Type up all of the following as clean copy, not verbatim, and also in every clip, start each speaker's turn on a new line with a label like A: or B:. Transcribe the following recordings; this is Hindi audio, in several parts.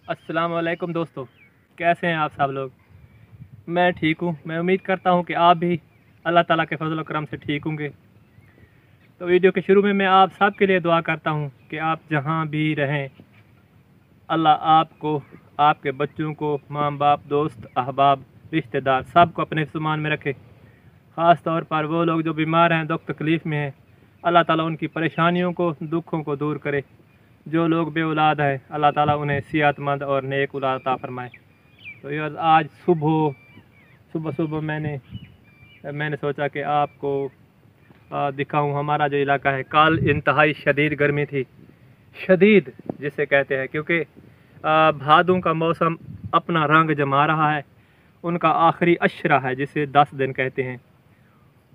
A: अस्सलाम वालेकुम दोस्तों, कैसे हैं आप सब लोग। मैं ठीक हूँ। मैं उम्मीद करता हूँ कि आप भी अल्लाह ताला के फजल करम से ठीक होंगे। तो वीडियो के शुरू में मैं आप सब के लिए दुआ करता हूँ कि आप जहाँ भी रहें, अल्लाह आपको, आपके बच्चों को, माँ बाप, दोस्त, अहबाब, रिश्तेदार सबको अपने फ़ुमान में रखे। ख़ास तौर पर वो लोग जो बीमार हैं, दुख तकलीफ़ में हैं, अल्लाह ताला उनकी परेशानियों को, दुखों को दूर करे। जो लोग बे औलाद हैं, अल्लाह ताला उन्हें सेहतमंद और नेक औलाद अता फरमाए। तो यार आज सुबह सुबह मैंने सोचा कि आपको दिखाऊं हमारा जो इलाका है। कल इंतहाई शदीद गर्मी थी, शदीद जिसे कहते हैं, क्योंकि भादों का मौसम अपना रंग जमा रहा है। उनका आखिरी अशरा है जिसे 10 दिन कहते हैं।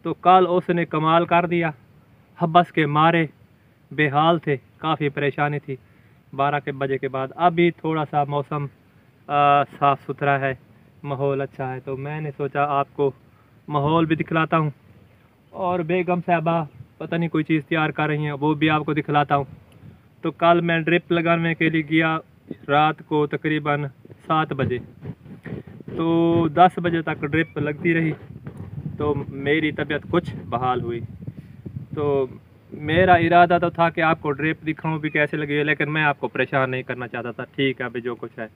A: तो कल उसने कमाल कर दिया। हबस के मारे बेहाल थे, काफ़ी परेशानी थी 12 के बजे के बाद। अभी थोड़ा सा मौसम साफ़ सुथरा है, माहौल अच्छा है। तो मैंने सोचा आपको माहौल भी दिखलाता हूँ, और बेगम साहबा पता नहीं कोई चीज़ तैयार कर रही हैं, वो भी आपको दिखलाता हूँ। तो कल मैं ड्रिप लगाने के लिए गया रात को तकरीबन 7 बजे। तो 10 बजे तक ड्रिप लगती रही, तो मेरी तबीयत कुछ बहाल हुई। तो मेरा इरादा तो था कि आपको ड्रिप दिखाऊं भी कैसे लगी है, लेकिन मैं आपको परेशान नहीं करना चाहता था। ठीक है, अभी जो कुछ है।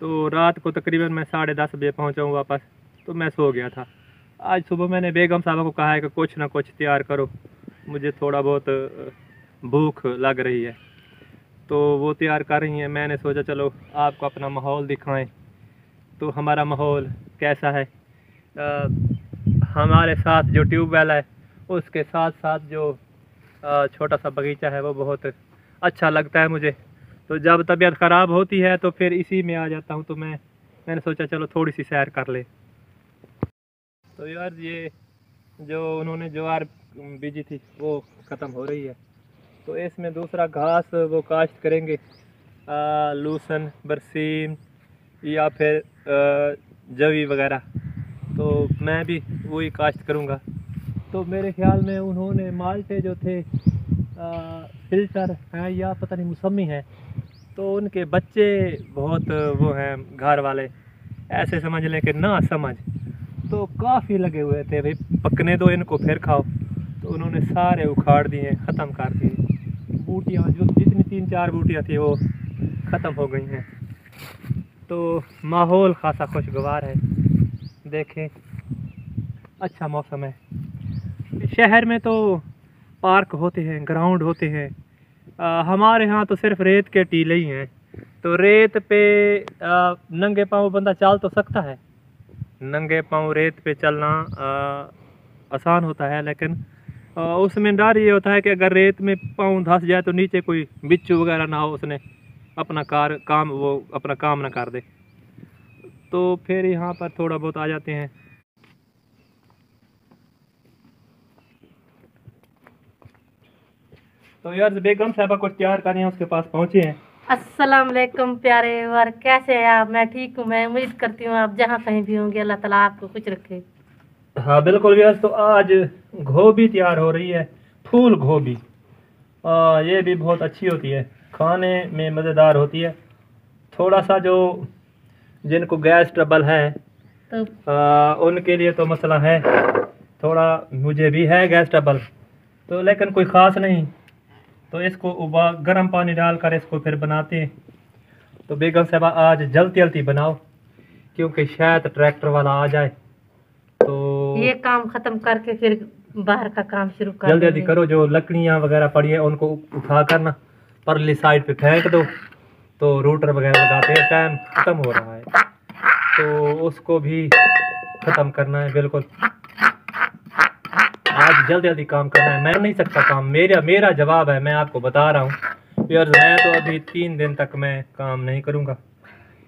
A: तो रात को तकरीबन मैं 10:30 बजे पहुंचा हूँ वापस। तो मैं सो गया था। आज सुबह मैंने बेगम साहबा को कहा है कि कुछ ना कुछ तैयार करो, मुझे थोड़ा बहुत भूख लग रही है। तो वो तैयार कर रही हैं। मैंने सोचा चलो आपको अपना माहौल दिखाएं। तो हमारा माहौल कैसा है, हमारे साथ जो ट्यूबवेल है उसके साथ साथ जो छोटा सा बगीचा है वो बहुत अच्छा लगता है मुझे। तो जब तबीयत ख़राब होती है तो फिर इसी में आ जाता हूँ। तो मैंने सोचा चलो थोड़ी सी सैर कर ले। तो यार ये जो उन्होंने ज्वार बीजी थी वो ख़त्म हो रही है। तो इसमें दूसरा घास वो काश्त करेंगे, लूसन, बरसीम या फिर जवी वगैरह। तो मैं भी वही काश्त करूँगा। तो मेरे ख्याल में उन्होंने माल्टे जो थे फिल्टर हैं या पता नहीं मौसमी हैं, तो उनके बच्चे बहुत वो हैं घर वाले, ऐसे समझ लें कि ना समझ। तो काफ़ी लगे हुए थे भाई, पकने दो इनको फिर खाओ। तो उन्होंने सारे उखाड़ दिए, ख़त्म कर दिए। बूटियाँ जो जितनी 3-4 बूटियाँ थी वो ख़त्म हो गई हैं। तो माहौल खासा खुशगवार है, देखें अच्छा मौसम है। शहर में तो पार्क होते हैं, ग्राउंड होते हैं, हमारे यहाँ तो सिर्फ रेत के टीले ही हैं। तो रेत पे नंगे पाँव बंदा चल तो सकता है, नंगे पाँव रेत पे चलना आसान होता है, लेकिन उसमें डर ये होता है कि अगर रेत में पाँव धंस जाए तो नीचे कोई बिच्छू वगैरह ना हो, उसने अपना अपना काम ना कर दे। तो फिर यहाँ पर थोड़ा बहुत आ जाते हैं। तो यार बेगम साहबा कुछ तैयार कर रही हैं, उसके पास पहुँचे हैं।
B: अस्सलाम वालेकुम प्यारे और कैसे हैं आप। मैं ठीक हूँ। मैं उम्मीद करती हूँ आप जहाँ कहीं भी होंगे अल्लाह ताला आपको खुश रखे।
A: हाँ बिल्कुल यार। तो आज गोभी तैयार हो रही है, फूल गोभी। ये भी बहुत अच्छी होती है, खाने में मज़ेदार होती है। थोड़ा सा जो जिनको गैस ट्रबल है
B: तो
A: उनके लिए तो मसला है थोड़ा। मुझे भी है गैस ट्रबल, तो लेकिन कोई ख़ास नहीं। तो इसको गर्म पानी डालकर इसको फिर बनाते हैं। तो बेगम साहबा आज जल्दी जल्दी बनाओ, क्योंकि शायद ट्रैक्टर वाला आ जाए। तो
B: ये काम खत्म करके फिर बाहर का काम शुरू कर
A: जल्दी जल्दी
B: देंगे।
A: करो, जो लकड़ियाँ वगैरह पड़ी है उनको उठा कर ना परली साइड पे फेंक दो। तो रूटर वगैरह लगाते हैं, टाइम ख़त्म हो रहा है तो उसको भी ख़त्म करना है। बिल्कुल आज जल्दी जल्दी काम करना है। मैं नहीं सकता काम, मेरा जवाब है, मैं आपको बता रहा हूँ यार। मैं तो अभी 3 दिन तक मैं काम नहीं करूँगा,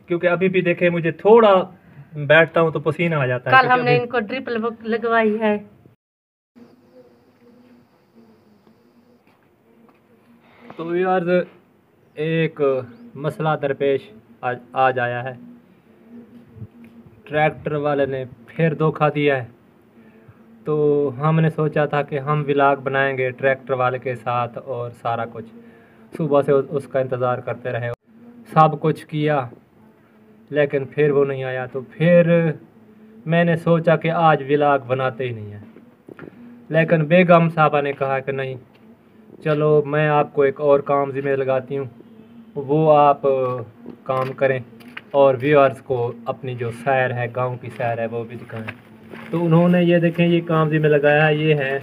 A: क्योंकि अभी भी देखे मुझे थोड़ा बैठता हूँ तो पसीना आ जाता है।
B: कल हमने इनको ड्रिप लगवाई है।
A: तो यार एक मसला दरपेश आज आया है। ट्रैक्टर वाले ने फिर धोखा दिया है। तो हमने सोचा था कि हम व्लॉग बनाएंगे ट्रैक्टर वाले के साथ और सारा कुछ, सुबह से उसका इंतज़ार करते रहे। सब कुछ किया, लेकिन फिर वो नहीं आया। तो फिर मैंने सोचा कि आज व्लॉग बनाते ही नहीं है, लेकिन बेगम साहबा ने कहा कि नहीं, चलो मैं आपको एक और काम ज़िम्मे लगाती हूँ, वो आप काम करें और व्यूअर्स को अपनी जो सैर है, गांव की सैर है, वो भी दिखाएं। तो उन्होंने ये देखें, ये काम ज़िम्मे लगाया। ये है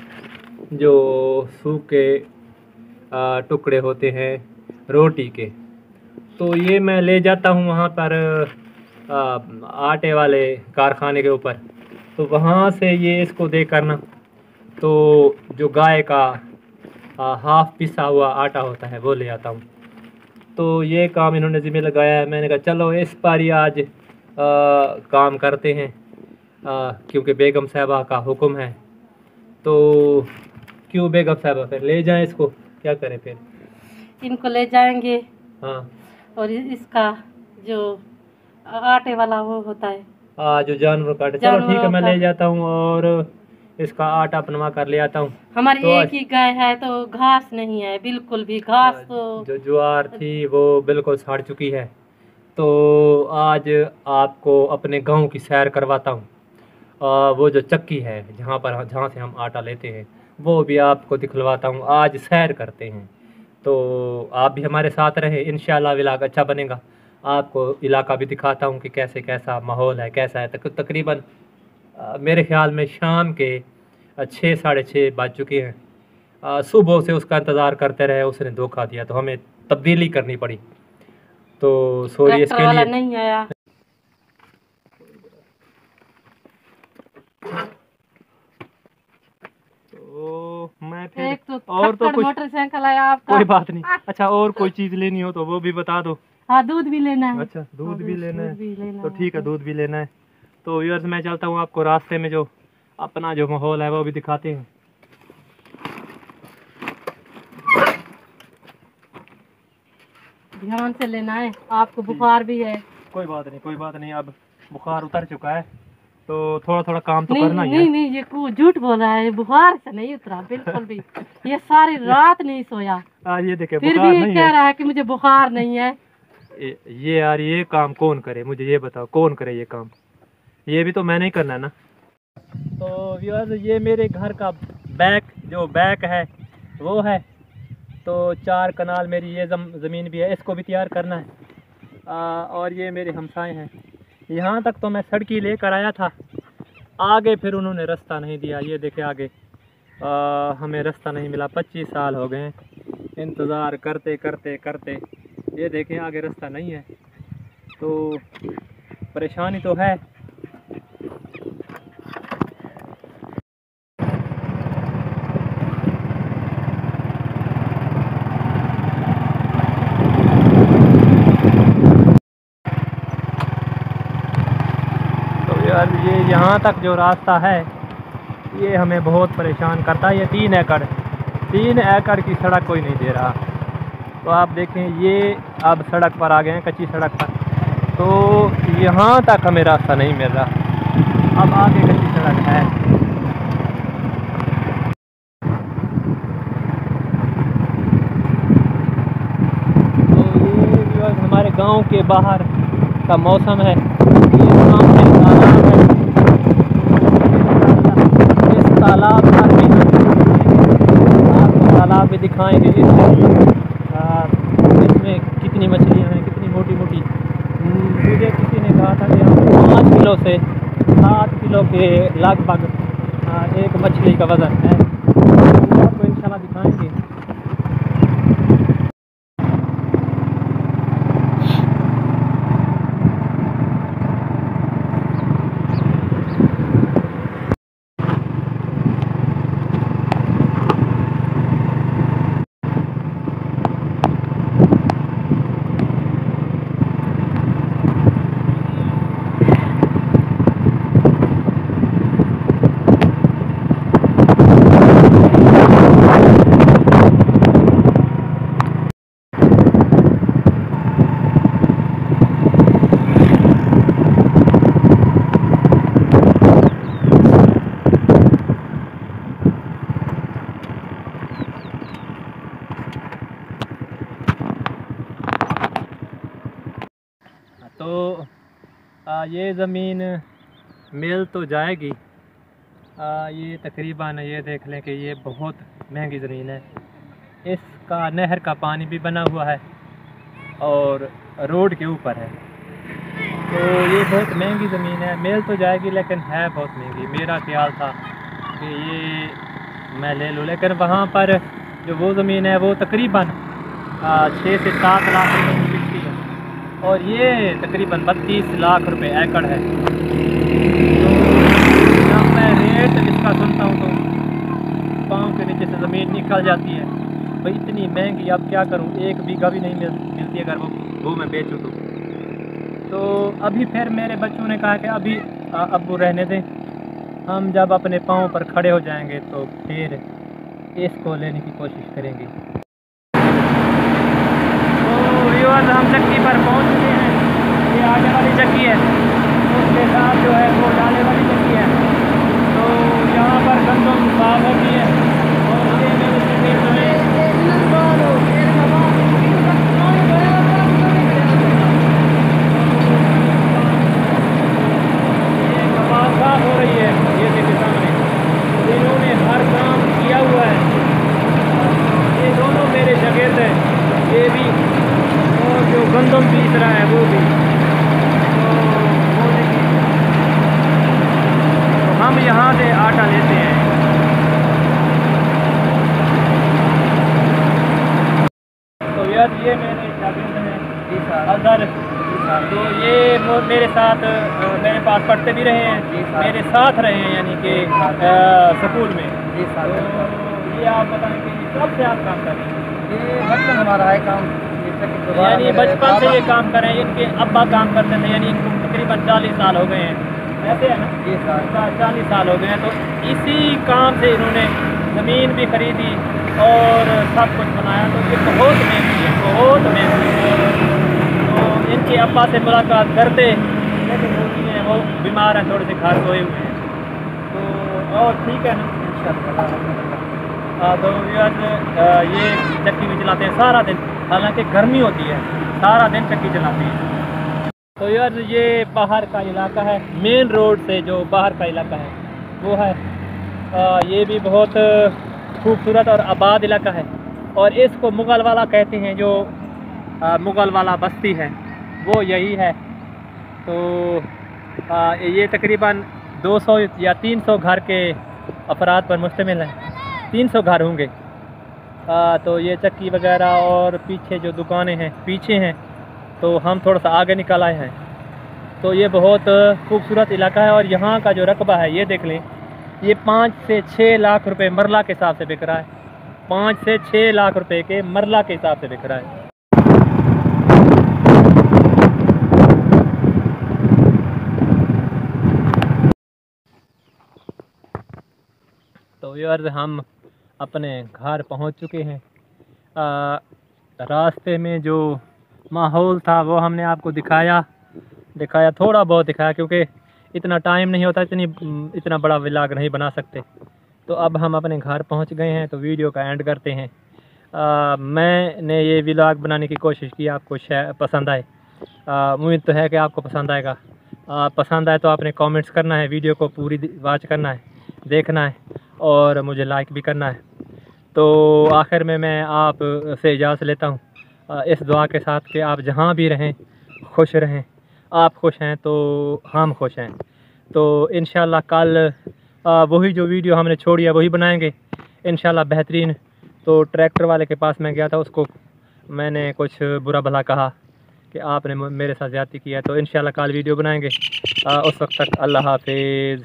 A: जो सूखे टुकड़े होते हैं रोटी के, तो ये मैं ले जाता हूँ वहाँ पर आटे वाले कारखाने के ऊपर। तो वहाँ से ये इसको दे करना, तो जो गाय का हाफ पिसा हुआ आटा होता है वो ले आता हूँ। तो ये काम इन्होंने ज़िम्मे लगाया है। मैंने कहा चलो इस बार ही आज काम करते हैं, क्योंकि बेगम साहबा का हुक्म है। तो क्यों बेगम साहबा, फिर ले जाएं इसको, क्या करें फिर?
B: इनको ले जाएंगे।
A: हाँ, और
B: इसका जो आटे वाला वो होता है,
A: जो जानवर काटे, चलो ठीक है, मैं ले जाता हूँ और इसका आटा बनवा कर ले आता हूँ।
B: हमारी तो एक ही गाय है, तो घास नहीं है बिल्कुल भी। घास तो जो
A: ज्वार थी वो बिल्कुल सड़ चुकी है। तो आज आपको अपने गांव की सैर करवाता हूँ। वो जो चक्की है जहाँ से हम आटा लेते हैं, वो भी आपको दिखलवाता हूँ। आज सैर करते हैं, तो आप भी हमारे साथ रहें, इंशाल्लाह व्लॉग अच्छा बनेगा। आपको इलाका भी दिखाता हूँ कि कैसे कैसा माहौल है, कैसा है। तकरीबन मेरे ख्याल में शाम के 6 साढ़े 6 बज चुके हैं। सुबह से उसका इंतज़ार करते रहे, उसने धोखा दिया, तो हमें तब्दीली करनी पड़ी। तो सॉरी इसके लिए।
B: नहीं आया।
A: तो मैं फिर
B: एक तो और तो कुछ मोटरसाइकिल आया आपका।
A: कोई बात नहीं। अच्छा, और कोई चीज़ लेनी हो तो वो भी बता दो।
B: हाँ, दूध भी लेना है।
A: अच्छा, दूध भी लेना है, तो ठीक है, दूध भी लेना है। तो व्यूअर्स, मैं चलता हूँ, आपको रास्ते में जो अपना जो माहौल है वो भी दिखाते हैं।
B: ध्यान से लेना है, आपको बुखार भी है।
A: कोई बात नहीं, कोई बात नहीं, अब बुखार उतर चुका है, तो थोड़ा थोड़ा काम तो
B: नहीं,
A: करना ही है।
B: नहीं नहीं, ये झूठ बोल रहा है, बुखार से नहीं उतरा बिल्कुल भी। ये सारी रात नहीं सोया।
A: ये देखे,
B: फिर भी ये कह रहा है कि मुझे बुखार नहीं है।
A: ये यार, ये काम कौन करे, मुझे ये बताओ, कौन करे ये काम? ये भी तो मैंने ही करना है ना। तो व्यूअर्स, ये मेरे घर का बैक है वो है। तो 4 कनाल मेरी ये ज़मीन भी है, इसको भी तैयार करना है। और ये मेरे हमसाए हैं। यहाँ तक तो मैं सड़की लेकर आया था, आगे फिर उन्होंने रास्ता नहीं दिया। ये देखे आगे हमें रास्ता नहीं मिला। 25 साल हो गए इंतज़ार करते करते करते। ये देखें आगे रास्ता नहीं है, तो परेशानी तो है। ये यहाँ तक जो रास्ता है ये हमें बहुत परेशान करता है। ये 3 एकड़ की सड़क कोई नहीं दे रहा। तो आप देखें, ये अब सड़क पर आ गए हैं, कच्ची सड़क पर। तो यहाँ तक हमें रास्ता नहीं मिल रहा, अब आगे कच्ची सड़क है। तो ये हमारे गांव के बाहर का मौसम है। ये सामने तालाब है, इस तालाब पर भी आपको तालाब भी दिखाएंगे। इसमें कितनी मछलियाँ हैं, कितनी मोटी मोटी। मुझे किसी ने कहा था कि यहाँ 5 किलो से 7 किलो के लगभग एक मछली का वज़न है। तो आपको इंशाल्लाह दिखाएंगे। तो ये ज़मीन मिल तो जाएगी। ये तकरीबन ये देख लें कि ये बहुत महंगी ज़मीन है। इसका नहर का पानी भी बना हुआ है और रोड के ऊपर है, तो ये बहुत महंगी ज़मीन है। मिल तो जाएगी लेकिन है बहुत महंगी। मेरा ख्याल था कि ये मैं ले लूँ, लेकिन वहाँ पर जो वो ज़मीन है वो तकरीबन 6 से 7 लाख रुपए की बिकती है और ये तकरीबन 32 लाख रुपए एकड़ है। तो जब मैं रेट इसका सुनता हूँ तो पाँव के नीचे से ज़मीन निकल जाती है। भाई इतनी महंगी, अब क्या करूँ, 1 बीघा भी नहीं मिलती अगर वो मैं बेचूँ तो अभी फिर मेरे बच्चों ने कहा कि अभी अब्बू रहने दें, हम जब अपने पाँव पर खड़े हो जाएंगे तो फिर इसको लेने की कोशिश करेंगे। तो व्यूअर्स, हम चक्की पर पहुंच चुके हैं। ये आगे वाली चक्की है, उसके साथ जो है वो डाले वाली चक्की है। तो यहाँ पर गंदम साफ होती है और ये मेरे चक्की में हो रही है। ये देखिए सामने इन्होंने हर काम किया हुआ है। ये दोनों मेरे जगह थे, ये भी और जो गंदम पीस रहा है वो भी। तो हम यहाँ से आटा लेते हैं। तो यार ये मेरे शागिर्द हैं अजहर, तो ये मेरे साथ मेरे पास पढ़ते भी रहे हैं, मेरे साथ रहे हैं यानी कि स्कूल में। तो ये आप बताएं कि कब से आप काम कर रहे हैं?
C: ये बचपन हमारा है काम,
A: यानी बचपन से ये काम कर रहे हैं। इनके अब्बा काम करते थे, यानी इनको तकरीबन 40 साल हो गए हैं, ऐसे है ना? 40 साल हो गए हैं। तो इसी काम से इन्होंने ज़मीन भी खरीदी और सब कुछ बनाया। तो ये बहुत महंगी है, बहुत महंगी है। तो इनके अब्बा से मुलाकात करते लेकिन होती है, वो बीमार हैं, थोड़े से घर सोए हुए हैं। तो और ठीक है ना, तो ये चक्की भी चलाते हैं सारा दिन, हालांकि गर्मी होती है, सारा दिन चक्की चलाते हैं। तो यार ये बाहर का इलाका है, मेन रोड से जो बाहर का इलाका है वो है। ये भी बहुत खूबसूरत और आबाद इलाका है और इसको मुग़ल वाला कहते हैं। जो मुग़ल वाला बस्ती है वो यही है। तो ये तकरीबन 200 या 300 घर के अफराद पर मुश्तमिल है, 300 घर होंगे। तो ये चक्की वगैरह और पीछे जो दुकानें हैं पीछे हैं, तो हम थोड़ा सा आगे निकल आए हैं। तो ये बहुत खूबसूरत इलाका है और यहाँ का जो रकबा है ये देख लें, ये 5 से 6 लाख रुपए मरला के हिसाब से बिक रहा है। 5 से 6 लाख रुपए के मरला के हिसाब से बिक रहा है। तो यार हम अपने घर पहुंच चुके हैं। रास्ते में जो माहौल था वो हमने आपको दिखाया, थोड़ा बहुत दिखाया, क्योंकि इतना टाइम नहीं होता, इतना बड़ा व्लॉग नहीं बना सकते। तो अब हम अपने घर पहुंच गए हैं, तो वीडियो का एंड करते हैं। मैंने ये व्लॉग बनाने की कोशिश की, आपको पसंद आए। उम्मीद तो है कि आपको पसंद आएगा। पसंद आए तो आपने कमेंट्स करना है, वीडियो को पूरी वॉच करना है, देखना है और मुझे लाइक भी करना है। तो आखिर में मैं आप से इजाज़त लेता हूँ इस दुआ के साथ कि आप जहाँ भी रहें खुश रहें। आप खुश हैं तो हम खुश हैं। तो इंशाल्लाह कल वही जो वीडियो हमने छोड़ी है वही बनाएंगे इंशाल्लाह बेहतरीन। तो ट्रैक्टर वाले के पास मैं गया था, उसको मैंने कुछ बुरा भला कहा कि आपने मेरे साथ ज़्यादती किया है। तो इंशाल्लाह कल वीडियो बनाएंगे। उस वक्त तक अल्लाह हाफिज़।